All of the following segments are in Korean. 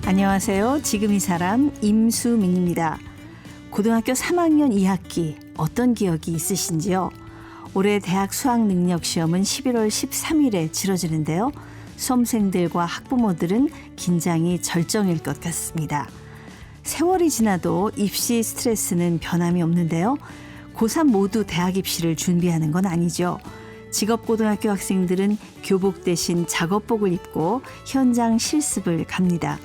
안녕하세요. 지금 이 사람 임수민입니다. 고등학교 3학년 2학기 어떤 기억이 있으신지요? 올해 대학 수학능력시험은 11월 13일에 치러지는데요. 수험생들과 학부모들은 긴장이 절정일 것 같습니다. 세월이 지나도 입시 스트레스는 변함이 없는데요. 고3 모두 대학 입시를 준비하는 건 아니죠. 직업고등학교 학생들은 교복 대신 작업복을 입고 현장 실습을 갑니다.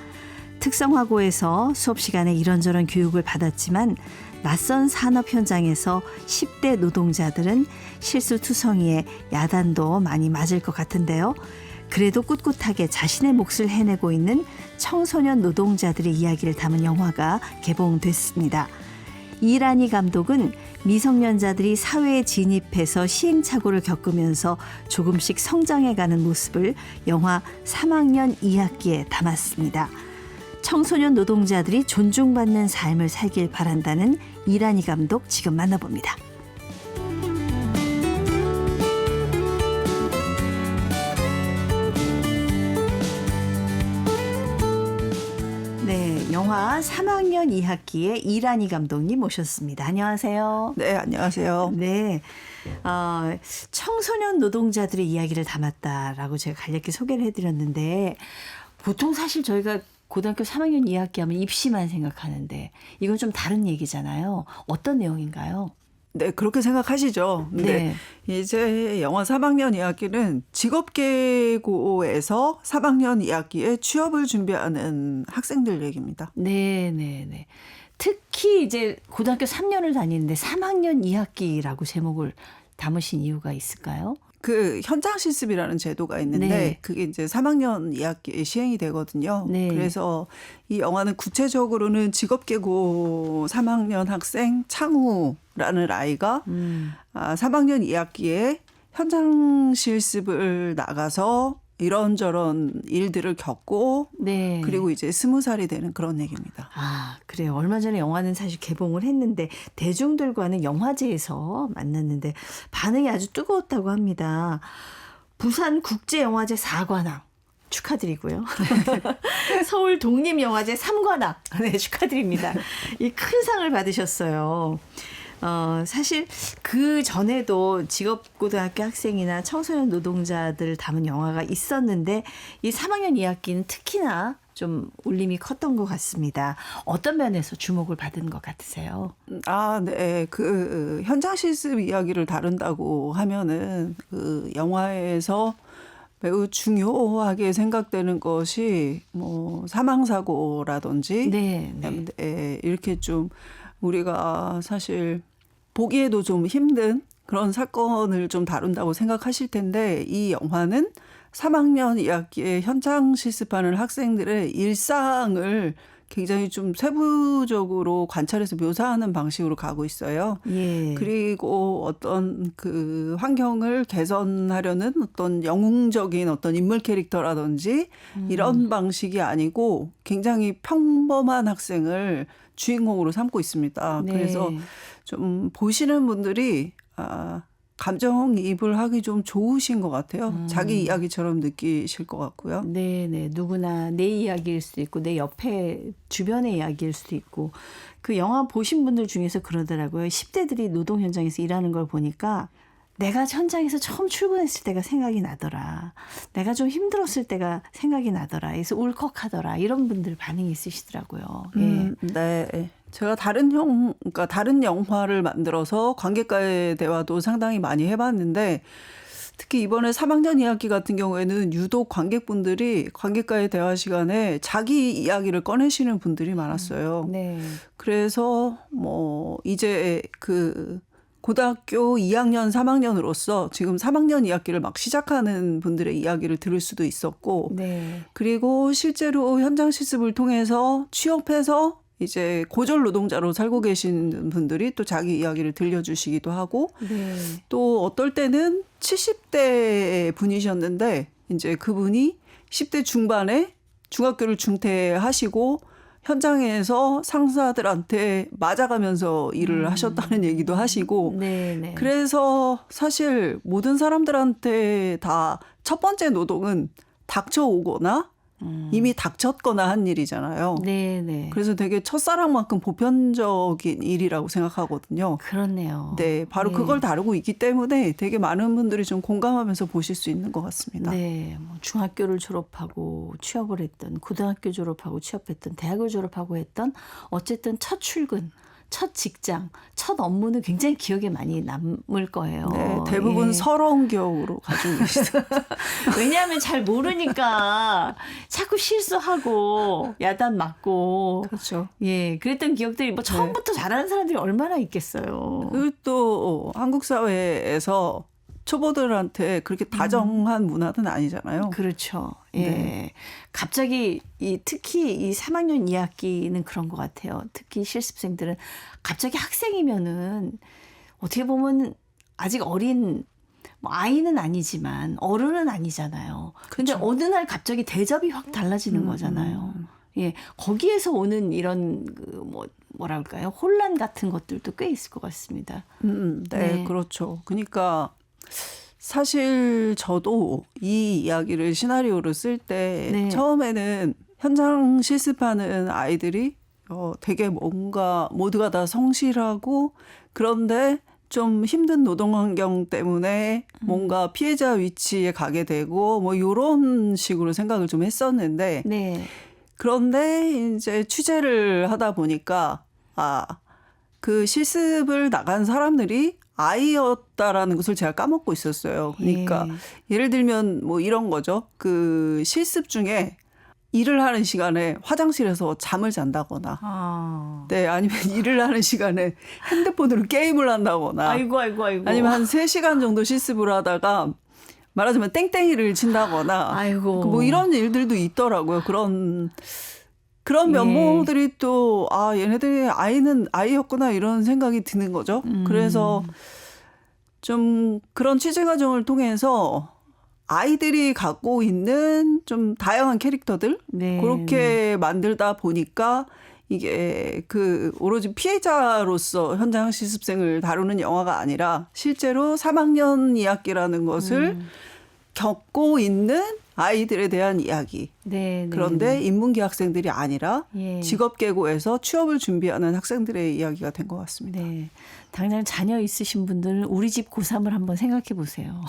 특성화고에서 수업 시간에 이런저런 교육을 받았지만 낯선 산업 현장에서 10대 노동자들은 실수투성이에 야단도 많이 맞을 것 같은데요. 그래도 꿋꿋하게 자신의 몫을 해내고 있는 청소년 노동자들의 이야기를 담은 영화가 개봉됐습니다. 이란희 감독은 미성년자들이 사회에 진입해서 시행착오를 겪으면서 조금씩 성장해가는 모습을 영화 3학년 2학기에 담았습니다. 청소년 노동자들이 존중받는 삶을 살길 바란다는 이란희 감독 지금 만나봅니다. 네, 영화 3학년 2학기에 이란희 감독님 모셨습니다. 안녕하세요. 네, 안녕하세요. 네, 청소년 노동자들의 이야기를 담았다라고 제가 간략히 소개를 해드렸는데 보통 사실 저희가 고등학교 3학년 2학기 하면 입시만 생각하는데 이건 좀 다른 얘기잖아요. 어떤 내용인가요? 네, 그렇게 생각하시죠. 근데 이제 영화 3학년 2학기는 직업계고에서 3학년 2학기에 취업을 준비하는 학생들 얘기입니다. 네. 특히 이제 고등학교 3년을 다니는데 3학년 2학기라고 제목을 담으신 이유가 있을까요? 그 현장 실습이라는 제도가 있는데 네. 그게 이제 3학년 2학기에 시행이 되거든요. 네. 그래서 이 영화는 구체적으로는 직업계고 3학년 학생 창우라는 아이가 3학년 2학기에 현장 실습을 나가서 이런저런 일들을 겪고 네. 그리고 이제 20살이 되는 그런 얘기입니다. 아, 그래요. 얼마 전에 영화는 사실 개봉을 했는데 대중들과는 영화제에서 만났는데 반응이 아주 뜨거웠다고 합니다. 부산국제영화제 4관왕 축하드리고요. 서울 독립영화제 3관왕 네, 축하드립니다. 이 큰 상을 받으셨어요. 사실 그 전에도 직업고등학교 학생이나 청소년 노동자들 담은 영화가 있었는데 이 3학년 2학기는 특히나 좀 울림이 컸던 것 같습니다. 어떤 면에서 주목을 받은 것 같으세요? 네. 그 현장 실습 이야기를 다룬다고 하면은 그 영화에서 매우 중요하게 생각되는 것이 뭐 사망사고라든지 네. 이렇게 좀 우리가 사실 보기에도 좀 힘든 그런 사건을 좀 다룬다고 생각하실 텐데 이 영화는 3학년 2학기에 현장 실습하는 학생들의 일상을 굉장히 좀 세부적으로 관찰해서 묘사하는 방식으로 가고 있어요. 예. 그리고 어떤 그 환경을 개선하려는 어떤 영웅적인 어떤 인물 캐릭터라든지 이런 방식이 아니고 굉장히 평범한 학생을 주인공으로 삼고 있습니다. 네. 그래서 좀 보시는 분들이 감정이입을 하기 좀 좋으신 것 같아요. 자기 이야기처럼 느끼실 것 같고요. 네. 누구나 내 이야기일 수도 있고 내 옆에 주변의 이야기일 수도 있고 그 영화 보신 분들 중에서 그러더라고요. 10대들이 노동 현장에서 일하는 걸 보니까 내가 현장에서 처음 출근했을 때가 생각이 나더라. 내가 좀 힘들었을 때가 생각이 나더라. 그래서 울컥하더라. 이런 분들 반응이 있으시더라고요. 예. 네. 제가 다른 영화를 만들어서 관객과의 대화도 상당히 많이 해봤는데 특히 이번에 3학년 2학기 같은 경우에는 유독 관객분들이 관객과의 대화 시간에 자기 이야기를 꺼내시는 분들이 많았어요. 네. 그래서 뭐 이제 그 고등학교 2학년, 3학년으로서 지금 3학년 2학기를 막 시작하는 분들의 이야기를 들을 수도 있었고 네. 그리고 실제로 현장 실습을 통해서 취업해서 이제 고졸 노동자로 살고 계신 분들이 또 자기 이야기를 들려주시기도 하고 네. 또 어떨 때는 70대 분이셨는데 이제 그분이 10대 중반에 중학교를 중퇴하시고 현장에서 상사들한테 맞아가면서 일을 하셨다는 얘기도 하시고 네. 그래서 사실 모든 사람들한테 다 첫 번째 노동은 닥쳐오거나 이미 닥쳤거나 한 일이잖아요. 네네. 그래서 되게 첫사랑만큼 보편적인 일이라고 생각하거든요. 그렇네요. 네, 바로 네. 그걸 다루고 있기 때문에 되게 많은 분들이 좀 공감하면서 보실 수 있는 것 같습니다. 네, 뭐 중학교를 졸업하고 취업을 했던, 고등학교 졸업하고 취업했던, 대학을 졸업하고 했던, 어쨌든 첫 출근, 첫 직장, 첫 업무는 굉장히 기억에 많이 남을 거예요. 네, 대부분 예. 서러운 기억으로 가지고 계시다. 왜냐하면 잘 모르니까 자꾸 실수하고 야단 맞고. 그렇죠. 예, 그랬던 기억들이 뭐 처음부터 잘하는 사람들이 얼마나 있겠어요. 그리고 또 한국 사회에서 초보들한테 그렇게 다정한 문화는 아니잖아요. 그렇죠. 예. 네. 갑자기 특히 이 3학년 2학기는 그런 것 같아요. 특히 실습생들은 갑자기 학생이면은 어떻게 보면 아직 어린 뭐 아이는 아니지만 어른은 아니잖아요. 근데 그렇죠. 어느 날 갑자기 대접이 확 달라지는 거잖아요. 예. 거기에서 오는 이런 뭐라 할까요? 혼란 같은 것들도 꽤 있을 것 같습니다. 네, 네. 그렇죠. 그러니까 사실 저도 이 이야기를 시나리오로 쓸 때 네. 처음에는 현장 실습하는 아이들이 되게 뭔가 모두가 다 성실하고 그런데 좀 힘든 노동 환경 때문에 뭔가 피해자 위치에 가게 되고 뭐 이런 식으로 생각을 좀 했었는데 네. 그런데 이제 취재를 하다 보니까 그 실습을 나간 사람들이 아이였다라는 것을 제가 까먹고 있었어요. 그러니까 예를 들면 뭐 이런 거죠. 그 실습 중에 일을 하는 시간에 화장실에서 잠을 잔다거나 네, 아니면 일을 하는 시간에 핸드폰으로 게임을 한다거나 아이고. 아니면 한 3시간 정도 실습을 하다가 말하자면 땡땡이를 친다거나 아이고. 뭐 이런 일들도 있더라고요. 그런 면모들이 또 얘네들이 아이는 아이였구나 이런 생각이 드는 거죠. 그래서 좀 그런 취재 과정을 통해서 아이들이 갖고 있는 좀 다양한 캐릭터들 네. 그렇게 만들다 보니까 이게 그 오로지 피해자로서 현장 실습생을 다루는 영화가 아니라 실제로 3학년 2학기라는 것을 겪고 있는 아이들에 대한 이야기. 네. 그런데 인문계 학생들이 아니라 예. 직업계고에서 취업을 준비하는 학생들의 이야기가 된 것 같습니다. 네. 당장 자녀 있으신 분들은 우리 집 고3을 한번 생각해 보세요.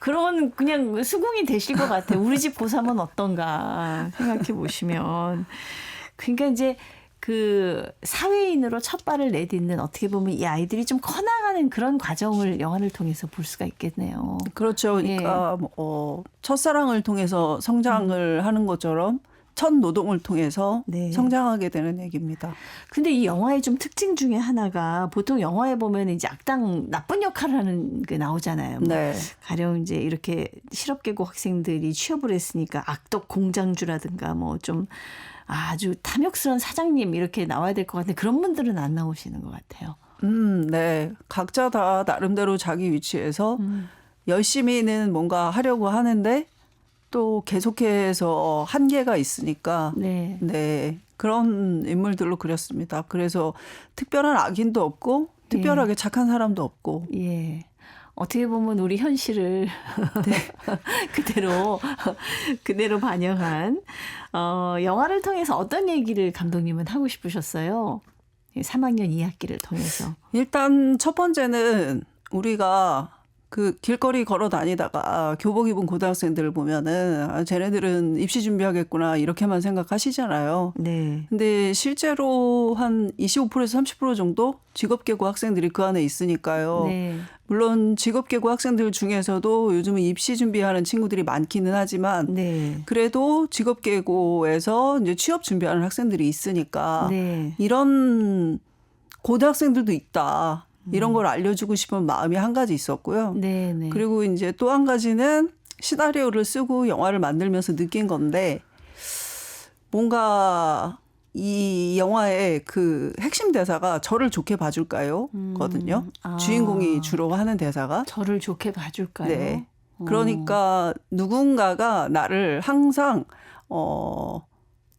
그런 그냥 수긍이 되실 것 같아요. 우리 집 고3은 어떤가 생각해 보시면. 그러니까 이제 그 사회인으로 첫 발을 내딛는 어떻게 보면 이 아이들이 좀 커나가는 그런 과정을 영화를 통해서 볼 수가 있겠네요. 그렇죠. 그러니까 첫사랑을 통해서 성장을 하는 것처럼 첫 노동을 통해서 네. 성장하게 되는 얘기입니다. 근데 이 영화의 좀 특징 중에 하나가 보통 영화에 보면 이제 악당 나쁜 역할을 하는 게 나오잖아요. 네. 가령 이제 이렇게 실업계고 학생들이 취업을 했으니까 악덕 공장주라든가 뭐 좀 아주 탐욕스러운 사장님 이렇게 나와야 될 것 같은데 그런 분들은 안 나오시는 것 같아요. 네. 각자 다 나름대로 자기 위치에서 열심히는 뭔가 하려고 하는데 또 계속해서 한계가 있으니까 네. 그런 인물들로 그렸습니다. 그래서 특별한 악인도 없고 특별하게 착한 사람도 없고 예. 어떻게 보면 우리 현실을 그대로 반영한 영화를 통해서 어떤 얘기를 감독님은 하고 싶으셨어요? 3학년 2학기를 통해서. 일단 첫 번째는 우리가 그 길거리 걸어 다니다가 교복 입은 고등학생들을 보면은 쟤네들은 입시 준비하겠구나 이렇게만 생각하시잖아요. 네. 근데 실제로 한 25%에서 30% 정도 직업계고 학생들이 그 안에 있으니까요. 네. 물론 직업계고 학생들 중에서도 요즘은 입시 준비하는 친구들이 많기는 하지만 네. 그래도 직업계고에서 이제 취업 준비하는 학생들이 있으니까 네. 이런 고등학생들도 있다. 이런 걸 알려주고 싶은 마음이 한 가지 있었고요. 네. 그리고 이제 또 한 가지는 시나리오를 쓰고 영화를 만들면서 느낀 건데 뭔가 이 영화의 그 핵심 대사가 저를 좋게 봐줄까요? 거든요. 주인공이 주로 하는 대사가. 저를 좋게 봐줄까요? 네. 그러니까 누군가가 나를 항상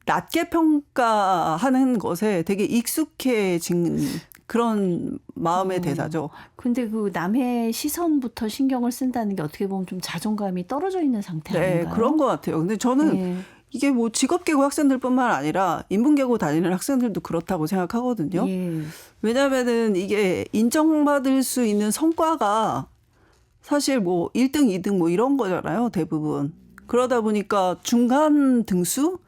낮게 평가하는 것에 되게 익숙해진 그런 마음의 대사죠. 근데 그 남의 시선부터 신경을 쓴다는 게 어떻게 보면 좀 자존감이 떨어져 있는 상태 네, 아닌가요? 그런 것 같아요. 근데 저는 네. 이게 뭐 직업계고 학생들뿐만 아니라 인문계고 다니는 학생들도 그렇다고 생각하거든요. 예. 왜냐하면은 이게 인정받을 수 있는 성과가 사실 뭐 1등, 2등 뭐 이런 거잖아요, 대부분. 그러다 보니까 중간 등수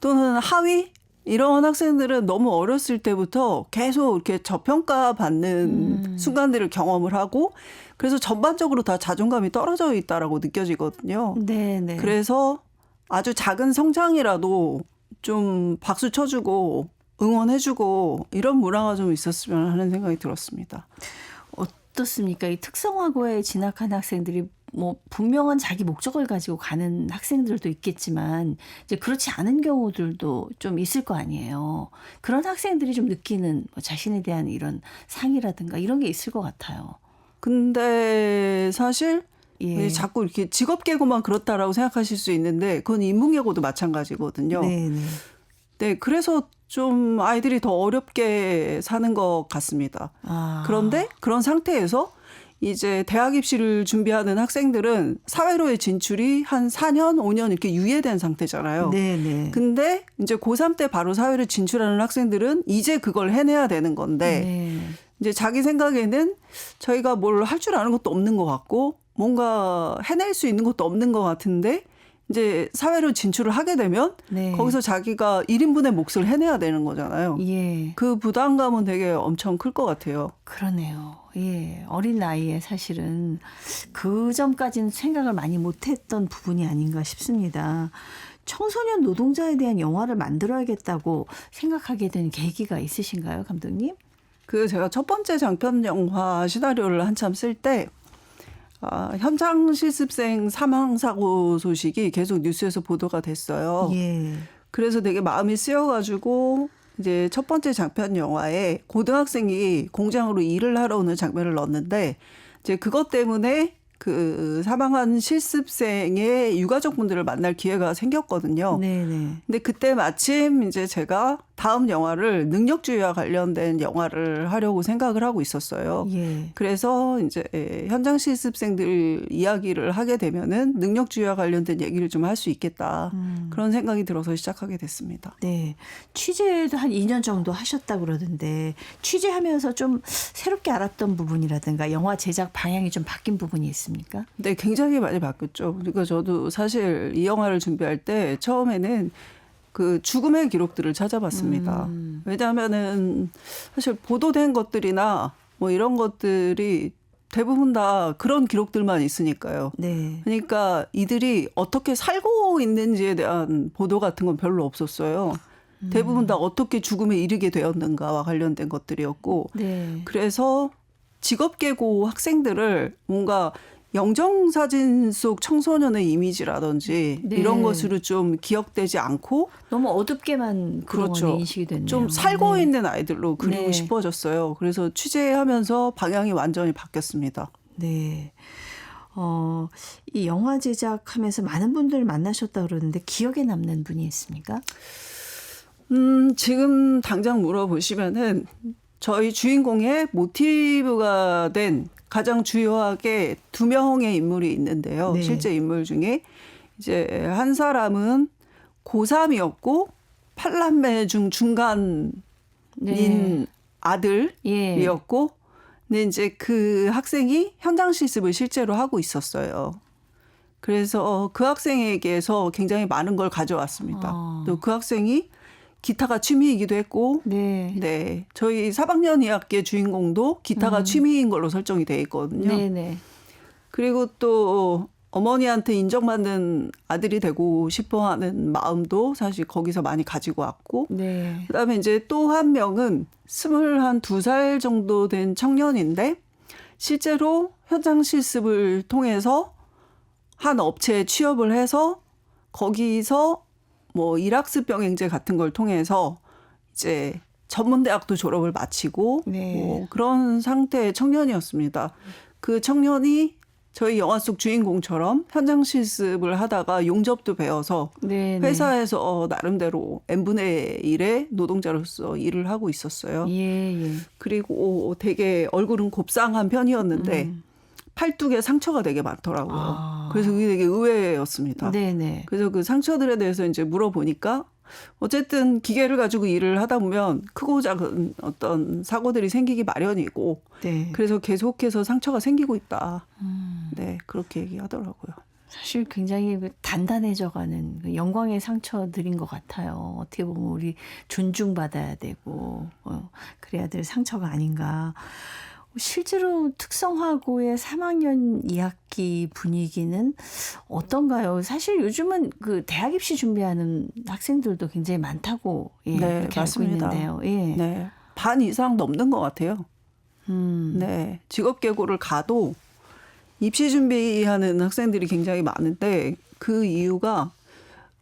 또는 하위 이런 학생들은 너무 어렸을 때부터 계속 이렇게 저평가 받는 순간들을 경험을 하고 그래서 전반적으로 다 자존감이 떨어져 있다라고 느껴지거든요. 네, 네. 그래서 아주 작은 성장이라도 좀 박수 쳐주고 응원해주고 이런 문화가 좀 있었으면 하는 생각이 들었습니다. 어떻습니까? 이 특성화고에 진학한 학생들이 뭐 분명한 자기 목적을 가지고 가는 학생들도 있겠지만 이제 그렇지 않은 경우들도 좀 있을 거 아니에요. 그런 학생들이 좀 느끼는 뭐 자신에 대한 이런 상이라든가 이런 게 있을 것 같아요. 근데 사실 예. 자꾸 이렇게 직업계고만 그렇다라고 생각하실 수 있는데 그건 인문계고도 마찬가지거든요. 네, 네. 네, 그래서 좀 아이들이 더 어렵게 사는 것 같습니다. 아. 그런데 그런 상태에서 이제 대학 입시를 준비하는 학생들은 사회로의 진출이 한 4년, 5년 이렇게 유예된 상태잖아요. 네, 네. 근데 이제 고3 때 바로 사회를 진출하는 학생들은 이제 그걸 해내야 되는 건데 네. 이제 자기 생각에는 저희가 뭘 할 줄 아는 것도 없는 것 같고 뭔가 해낼 수 있는 것도 없는 것 같은데 이제 사회로 진출을 하게 되면 네. 거기서 자기가 1인분의 몫을 해내야 되는 거잖아요. 예. 그 부담감은 되게 엄청 클 것 같아요. 그러네요. 예. 어린 나이에 사실은 그 점까지는 생각을 많이 못했던 부분이 아닌가 싶습니다. 청소년 노동자에 대한 영화를 만들어야겠다고 생각하게 된 계기가 있으신가요, 감독님? 그 제가 첫 번째 장편 영화 시나리오를 한참 쓸 때 현장 실습생 사망 사고 소식이 계속 뉴스에서 보도가 됐어요. 예. 그래서 되게 마음이 쓰여가지고 이제 첫 번째 장편 영화에 고등학생이 공장으로 일을 하러 오는 장면을 넣었는데 이제 그것 때문에 그 사망한 실습생의 유가족분들을 만날 기회가 생겼거든요. 네네. 근데 그때 마침 이제 제가 다음 영화를 능력주의와 관련된 영화를 하려고 생각을 하고 있었어요. 예. 그래서 이제 현장 실습생들 이야기를 하게 되면은 능력주의와 관련된 얘기를 좀 할 수 있겠다. 그런 생각이 들어서 시작하게 됐습니다. 네. 취재도 한 2년 정도 하셨다 그러던데 취재하면서 좀 새롭게 알았던 부분이라든가 영화 제작 방향이 좀 바뀐 부분이 있습니까? 네, 굉장히 많이 바뀌었죠. 그러니까 저도 사실 이 영화를 준비할 때 처음에는 그 죽음의 기록들을 찾아봤습니다. 왜냐하면은 사실 보도된 것들이나 뭐 이런 것들이 대부분 다 그런 기록들만 있으니까요. 네. 그러니까 이들이 어떻게 살고 있는지에 대한 보도 같은 건 별로 없었어요. 대부분 다 어떻게 죽음에 이르게 되었는가와 관련된 것들이었고 네. 그래서 직업계고 학생들을 뭔가 영정사진 속 청소년의 이미지라든지 네. 이런 것으로 좀 기억되지 않고 너무 어둡게만 그렇죠. 인식이 됐네요. 좀 살고 네. 있는 아이들로 그리고 네. 싶어졌어요. 그래서 취재하면서 방향이 완전히 바뀌었습니다. 네. 이 영화 제작하면서 많은 분들 만나셨다 그러는데 기억에 남는 분이 있습니까? 지금 당장 물어보시면은 저희 주인공의 모티브가 된 가장 주요하게 2명의 인물이 있는데요. 네. 실제 인물 중에 이제 한 사람은 고3이었고 8남매 중 중간인 네. 아들이었고 근데 이제 그 학생이 현장 실습을 실제로 하고 있었어요. 그래서 그 학생에게서 굉장히 많은 걸 가져왔습니다. 또 그 학생이 기타가 취미이기도 했고 네. 네. 저희 4학년 2학기의 주인공도 기타가 취미인 걸로 설정이 돼 있거든요. 네네. 그리고 또 어머니한테 인정받는 아들이 되고 싶어 하는 마음도 사실 거기서 많이 가지고 왔고 네. 그다음에 이제 또 한 명은 22살 정도 된 청년인데 실제로 현장 실습을 통해서 한 업체에 취업을 해서 거기서 뭐 일학습 병행제 같은 걸 통해서 이제 전문대학도 졸업을 마치고 네. 뭐 그런 상태의 청년이었습니다. 그 청년이 저희 영화 속 주인공처럼 현장 실습을 하다가 용접도 배워서 네, 회사에서 나름대로 n분의 1의 노동자로서 일을 하고 있었어요. 예, 예. 그리고 되게 얼굴은 곱상한 편이었는데 팔뚝에 상처가 되게 많더라고요. 아. 그래서 그게 되게 의외였습니다. 네, 네. 그래서 그 상처들에 대해서 이제 물어보니까 어쨌든 기계를 가지고 일을 하다 보면 크고 작은 어떤 사고들이 생기기 마련이고 네. 그래서 계속해서 상처가 생기고 있다. 네, 그렇게 얘기하더라고요. 사실 굉장히 단단해져가는 그 영광의 상처들인 것 같아요. 어떻게 보면 우리 존중받아야 되고 그래야 될 상처가 아닌가. 실제로 특성화고의 3학년 2학기 분위기는 어떤가요? 사실 요즘은 그 대학 입시 준비하는 학생들도 굉장히 많다고 네, 그렇게 맞습니다. 알고 있는데요. 예. 네, 반 이상 넘는 것 같아요. 네, 직업계고를 가도 입시 준비하는 학생들이 굉장히 많은데 그 이유가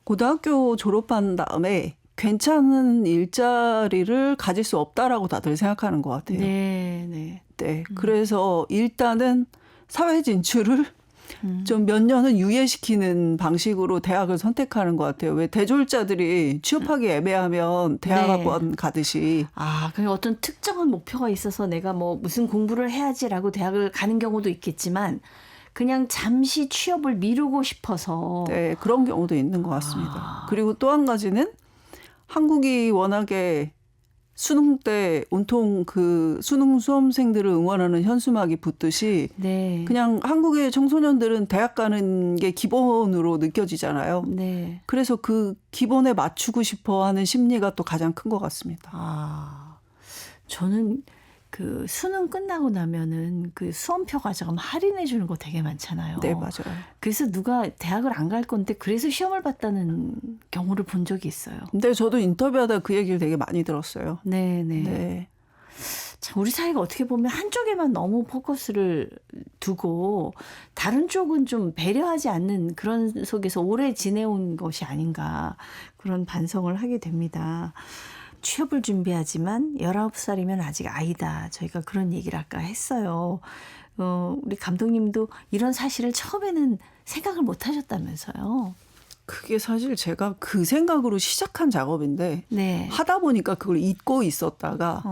고등학교 졸업한 다음에 괜찮은 일자리를 가질 수 없다라고 다들 생각하는 것 같아요. 네, 네. 네, 그래서 일단은 사회 진출을 좀 몇 년은 유예시키는 방식으로 대학을 선택하는 것 같아요. 왜 대졸자들이 취업하기 애매하면 대학원 가듯이. 아, 그냥 어떤 특정한 목표가 있어서 내가 뭐 무슨 공부를 해야지라고 대학을 가는 경우도 있겠지만 그냥 잠시 취업을 미루고 싶어서. 네, 그런 경우도 있는 것 같습니다. 그리고 또 한 가지는 한국이 워낙에 수능 때 온통 그 수능 수험생들을 응원하는 현수막이 붙듯이 네. 그냥 한국의 청소년들은 대학 가는 게 기본으로 느껴지잖아요. 네. 그래서 그 기본에 맞추고 싶어 하는 심리가 또 가장 큰 것 같습니다. 아, 저는 그 수능 끝나고 나면은 그 수험표 가져가면 할인해 주는 거 되게 많잖아요. 네, 맞아요. 그래서 누가 대학을 안 갈 건데 그래서 시험을 봤다는 경우를 본 적이 있어요. 근데 저도 인터뷰하다 그 얘기를 되게 많이 들었어요. 네, 네. 네. 참 우리 사회가 어떻게 보면 한쪽에만 너무 포커스를 두고 다른 쪽은 좀 배려하지 않는 그런 속에서 오래 지내온 것이 아닌가 그런 반성을 하게 됩니다. 취업을 준비하지만 19살이면 아직 아이다. 저희가 그런 얘기를 아까 했어요. 우리 감독님도 이런 사실을 처음에는 생각을 못 하셨다면서요. 그게 사실 제가 그 생각으로 시작한 작업인데 네. 하다 보니까 그걸 잊고 있었다가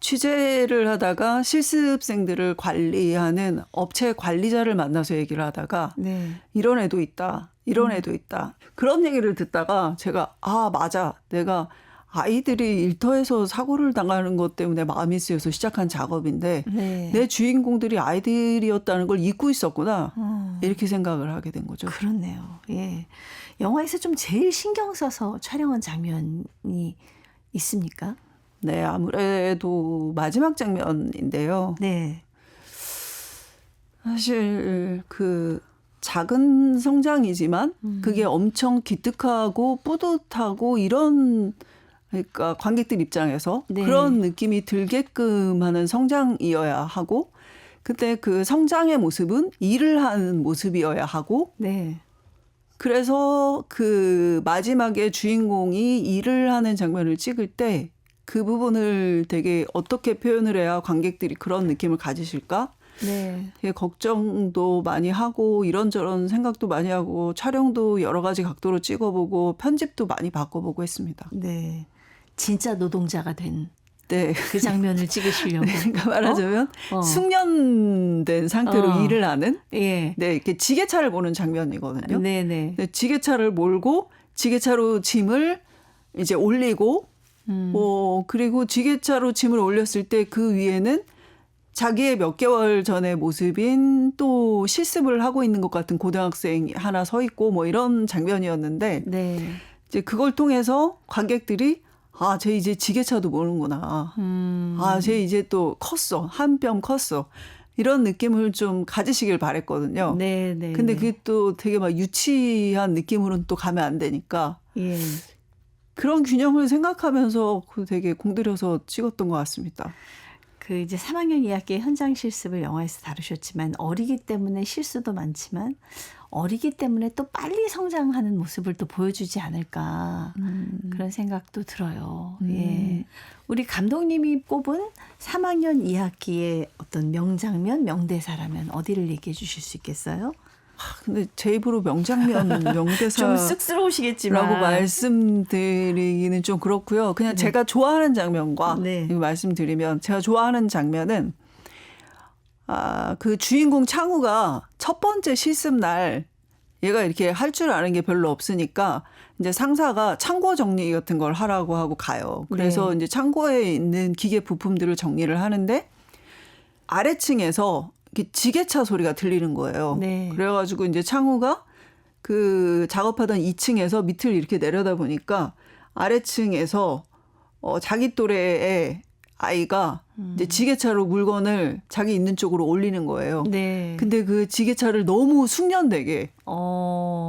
취재를 하다가 실습생들을 관리하는 업체 관리자를 만나서 얘기를 하다가 네. 이런 애도 있다. 이런 애도 있다. 그런 얘기를 듣다가 제가 아 맞아. 내가 아이들이 일터에서 사고를 당하는 것 때문에 마음이 쓰여서 시작한 작업인데 네. 내 주인공들이 아이들이었다는 걸 잊고 있었구나. 이렇게 생각을 하게 된 거죠. 그렇네요. 예. 영화에서 좀 제일 신경 써서 촬영한 장면이 있습니까? 네, 아무래도 마지막 장면인데요. 네. 사실 그 작은 성장이지만 그게 엄청 기특하고 뿌듯하고 이런 그러니까 관객들 입장에서 네. 그런 느낌이 들게끔 하는 성장이어야 하고 그때 그 성장의 모습은 일을 하는 모습이어야 하고 네. 그래서 그 마지막에 주인공이 일을 하는 장면을 찍을 때 그 부분을 되게 어떻게 표현을 해야 관객들이 그런 느낌을 가지실까? 네. 되게 걱정도 많이 하고 이런저런 생각도 많이 하고 촬영도 여러 가지 각도로 찍어보고 편집도 많이 바꿔보고 했습니다. 네. 진짜 노동자가 된 그 네. 장면을 찍으시려고. 그러니까 말하자면 어? 숙련된 상태로 일을 하는 예. 네, 이렇게 지게차를 보는 장면이거든요. 네네. 네, 지게차를 몰고 지게차로 짐을 이제 올리고 그리고 지게차로 짐을 올렸을 때 그 위에는 자기의 몇 개월 전의 모습인 또 실습을 하고 있는 것 같은 고등학생이 하나 서 있고 뭐 이런 장면이었는데 네. 이제 그걸 통해서 관객들이 아, 쟤 이제 지게차도 모르는구나. 아, 쟤 이제 또 컸어. 한 뼘 컸어. 이런 느낌을 좀 가지시길 바랬거든요. 네네. 근데 그게 또 되게 막 유치한 느낌으로는 또 가면 안 되니까 예. 그런 균형을 생각하면서 그 되게 공들여서 찍었던 것 같습니다. 그 이제 3학년 2학기의 현장 실습을 영화에서 다루셨지만 어리기 때문에 실수도 많지만 어리기 때문에 또 빨리 성장하는 모습을 또 보여주지 않을까 그런 생각도 들어요. 예. 우리 감독님이 꼽은 3학년 2학기의 어떤 명장면, 명대사라면 어디를 얘기해 주실 수 있겠어요? 근데 제 입으로 명장면, 명대사 좀 쑥스러우시겠지만 라고 말씀드리기는 좀 그렇고요. 그냥 제가 좋아하는 장면과 네. 이거 말씀드리면 제가 좋아하는 장면은 그 주인공 창우가 첫 번째 실습 날 얘가 이렇게 할 줄 아는 게 별로 없으니까 이제 상사가 창고 정리 같은 걸 하라고 하고 가요. 그래서 네. 이제 창고에 있는 기계 부품들을 정리를 하는데 아래층에서 이렇게 지게차 소리가 들리는 거예요. 네. 그래가지고 이제 창우가 그 작업하던 2층에서 밑을 이렇게 내려다 보니까 아래층에서 자기 또래의 아이가 이제 지게차로 물건을 자기 있는 쪽으로 올리는 거예요. 네. 근데 그 지게차를 너무 숙련되게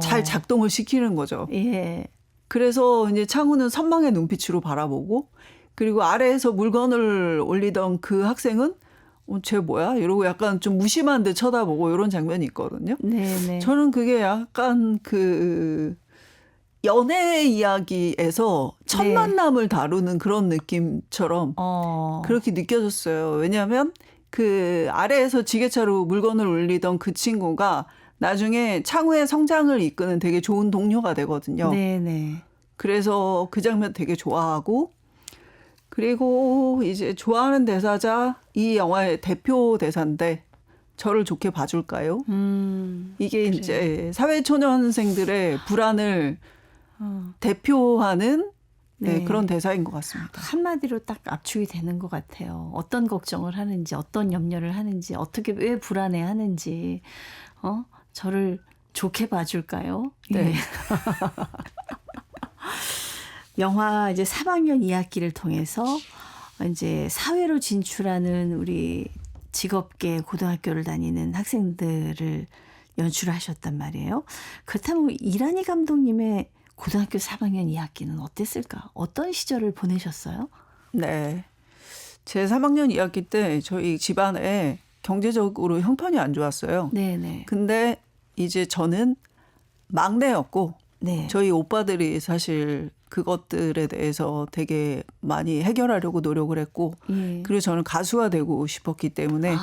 잘 작 작동을 시키는 거죠. 예. 그래서 이제 창우는 선망의 눈빛으로 바라보고 그리고 아래에서 물건을 올리던 그 학생은 쟤 뭐야? 이러고 약간 좀 무심한 듯 쳐다보고 이런 장면이 있거든요. 네. 저는 그게 약간 그 연애 이야기에서 첫 네. 만남을 다루는 그런 느낌처럼 그렇게 느껴졌어요. 왜냐하면 그 아래에서 지게차로 물건을 올리던 그 친구가 나중에 창우의 성장을 이끄는 되게 좋은 동료가 되거든요. 네. 그래서 그 장면 되게 좋아하고 그리고 이제 좋아하는 대사자 이 영화의 대표 대사인데 저를 좋게 봐줄까요? 이게 그래요. 이제 사회초년생들의 불안을 대표하는 네. 그런 대사인 것 같습니다. 한마디로 딱 압축이 되는 것 같아요. 어떤 걱정을 하는지, 어떤 염려를 하는지, 어떻게 왜 불안해하는지, 저를 좋게 봐줄까요? 네. 예. 영화 이제 3학년 2학기를 통해서 이제 사회로 진출하는 우리 직업계 고등학교를 다니는 학생들을 연출하셨단 말이에요. 그렇다면 이란희 감독님의 고등학교 3학년 2학기는 어땠을까? 어떤 시절을 보내셨어요? 네. 제 3학년 2학기 때 저희 집안에 경제적으로 형편이 안 좋았어요. 네네. 근데 이제 저는 막내였고 네. 저희 오빠들이 사실 그것들에 대해서 되게 많이 해결하려고 노력을 했고 예. 그리고 저는 가수가 되고 싶었기 때문에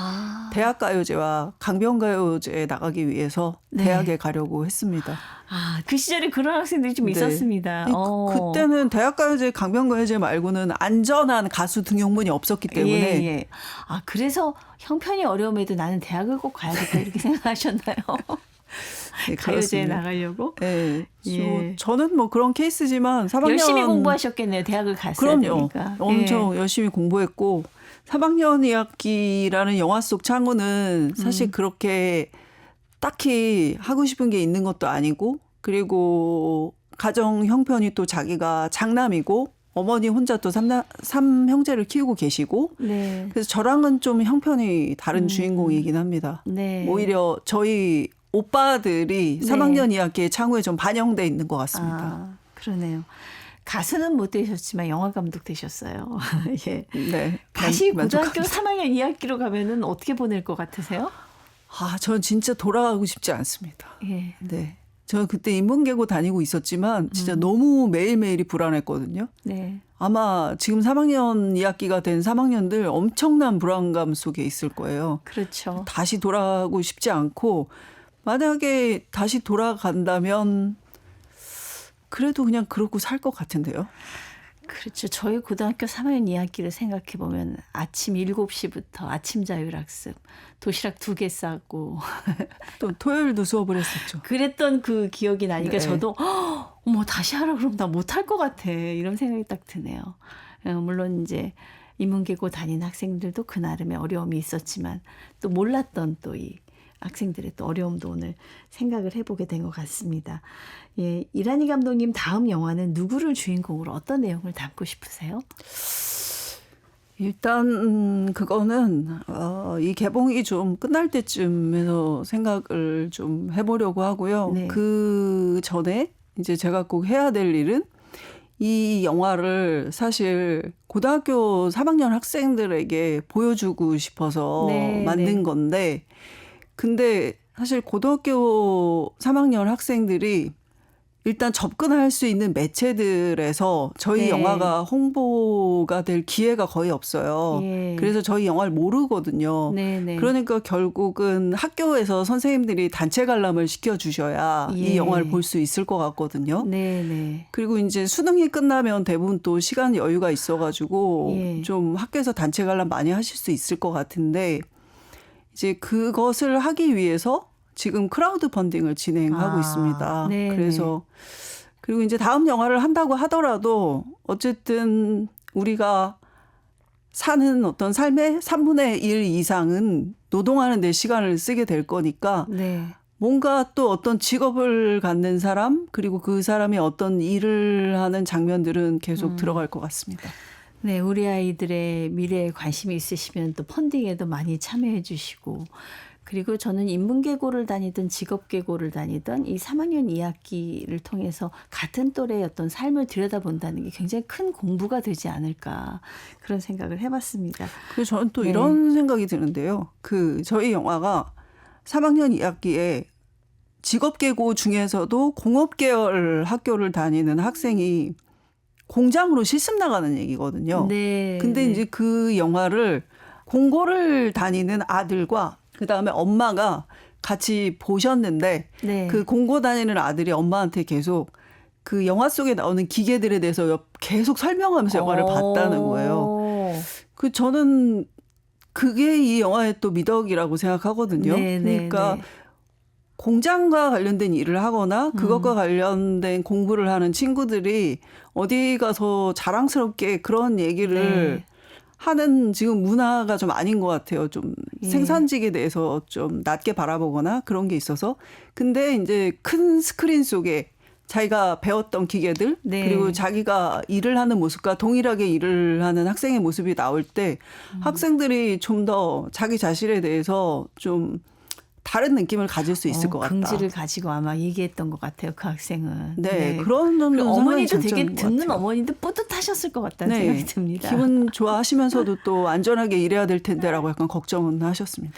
대학가요제와 강변가요제에 나가기 위해서 네. 대학에 가려고 했습니다. 그 시절에 그런 학생들이 좀 네. 있었습니다. 그때는 대학가요제, 강변가요제 말고는 안전한 가수 등용문이 없었기 때문에 예. 그래서 형편이 어려움에도 나는 대학을 꼭 가야겠다 이렇게 생각하셨나요? 네, 가요제에 그렇습니다. 나가려고? 네. 예. 저는 뭐 그런 케이스지만 3학년 열심히 공부하셨겠네요. 대학을 갔어야 그럼요. 되니까. 엄청 열심히 공부했고 3학년 2학기라는 영화 속 창우는 사실 그렇게 딱히 하고 싶은 게 있는 것도 아니고 그리고 가정 형편이 또 자기가 장남이고 어머니 혼자 또 삼형제를 키우고 계시고 네. 그래서 저랑은 좀 형편이 다른 주인공이긴 합니다. 네. 오히려 저희 오빠들이 네. 3학년 2학기에 창우에 좀 반영돼 있는 것 같습니다. 그러네요. 가수는 못 되셨지만 영화 감독 되셨어요. 예. 네. 다시 고등학교 만족합니다. 3학년 2학기로 가면은 어떻게 보낼 것 같으세요? 저는 진짜 돌아가고 싶지 않습니다. 예. 네. 저는 그때 인문계고 다니고 있었지만 진짜 너무 매일매일이 불안했거든요. 네. 아마 지금 3학년 2학기가 된 3학년들 엄청난 불안감 속에 있을 거예요. 그렇죠. 다시 돌아가고 싶지 않고 만약에 다시 돌아간다면 그래도 그냥 그러고 살 것 같은데요. 그렇죠. 저희 고등학교 3학년 2학기를 생각해 보면 아침 7시부터 아침 자율학습, 도시락 2개 싸고 또 토요일도 수업을 했었죠. 그랬던 그 기억이 나니까 네. 저도 어머 다시 하라 그러면 나 못할 것 같아 이런 생각이 딱 드네요. 물론 이제 인문계고 다니는 학생들도 그 나름의 어려움이 있었지만 또 몰랐던 또 이 학생들의 또 어려움도 오늘 생각을 해보게 된 것 같습니다. 예, 이란희 감독님 다음 영화는 누구를 주인공으로 어떤 내용을 담고 싶으세요? 일단 그거는 이 개봉이 좀 끝날 때쯤에서 생각을 좀 해보려고 하고요. 네. 그 전에 이제 제가 꼭 해야 될 일은 이 영화를 사실 고등학교 3학년 학생들에게 보여주고 싶어서 네, 만든 네. 건데 근데 사실 고등학교 3학년 학생들이 일단 접근할 수 있는 매체들에서 저희 네. 영화가 홍보가 될 기회가 거의 없어요. 예. 그래서 저희 영화를 모르거든요. 네네. 그러니까 결국은 학교에서 선생님들이 단체 관람을 시켜주셔야 예. 이 영화를 볼 수 있을 것 같거든요. 네네. 그리고 이제 수능이 끝나면 대부분 또 시간 여유가 있어가지고 예. 좀 학교에서 단체 관람 많이 하실 수 있을 것 같은데 이제 그것을 하기 위해서 지금 크라우드 펀딩을 진행하고 있습니다. 네네. 그래서 그리고 이제 다음 영화를 한다고 하더라도 어쨌든 우리가 사는 어떤 삶의 3분의 1 이상은 노동하는 데 시간을 쓰게 될 거니까 네. 뭔가 또 어떤 직업을 갖는 사람 그리고 그 사람이 어떤 일을 하는 장면들은 계속 들어갈 것 같습니다. 네, 우리 아이들의 미래에 관심이 있으시면 또 펀딩에도 많이 참여해 주시고 그리고 저는 인문계고를 다니든 직업계고를 다니든 이 3학년 2학기를 통해서 같은 또래의 어떤 삶을 들여다본다는 게 굉장히 큰 공부가 되지 않을까 그런 생각을 해봤습니다. 그래서 저는 또 네. 이런 생각이 드는데요. 저희 영화가 3학년 2학기에 직업계고 중에서도 공업계열 학교를 다니는 학생이 공장으로 실습 나가는 얘기거든요. 네. 근데 네. 이제 그 영화를 공고를 다니는 아들과 그다음에 엄마가 같이 보셨는데 네. 그 공고 다니는 아들이 엄마한테 계속 그 영화 속에 나오는 기계들에 대해서 계속 설명하면서 영화를 봤다는 거예요. 저는 그게 이 영화의 또 미덕이라고 생각하거든요. 네, 네, 그러니까 네. 공장과 관련된 일을 하거나 그것과 관련된 공부를 하는 친구들이 어디 가서 자랑스럽게 그런 얘기를 네. 하는 지금 문화가 좀 아닌 것 같아요. 좀 예. 생산직에 대해서 좀 낮게 바라보거나 그런 게 있어서. 근데 이제 큰 스크린 속에 자기가 배웠던 기계들 네. 그리고 자기가 일을 하는 모습과 동일하게 일을 하는 학생의 모습이 나올 때 학생들이 좀 더 자기 자신에 대해서 좀 다른 느낌을 가질 수 있을 것 같다. 긍지를 가지고 아마 얘기했던 것 같아요. 그 학생은. 네, 그런 점은 그리고 어머니도 되게 장점인 것 듣는 같아요. 어머니도 뿌듯하셨을 것 같다는 네, 생각이 듭니다. 기분 좋아하시면서도 또 안전하게 일해야 될 텐데라고 약간 걱정은 하셨습니다.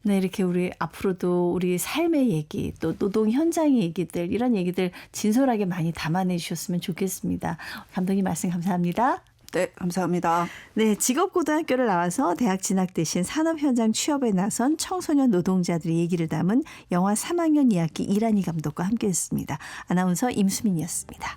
네, 이렇게 우리 앞으로도 우리 삶의 얘기 또 노동 현장의 얘기들 이런 얘기들 진솔하게 많이 담아내 주셨으면 좋겠습니다. 감독님 말씀 감사합니다. 네, 감사합니다. 네, 직업고등학교를 나와서 대학 진학 대신 산업 현장 취업에 나선 청소년 노동자들의 얘기를 담은 영화 3학년 2학기 이란희 감독과 함께했습니다. 아나운서 임수민이었습니다.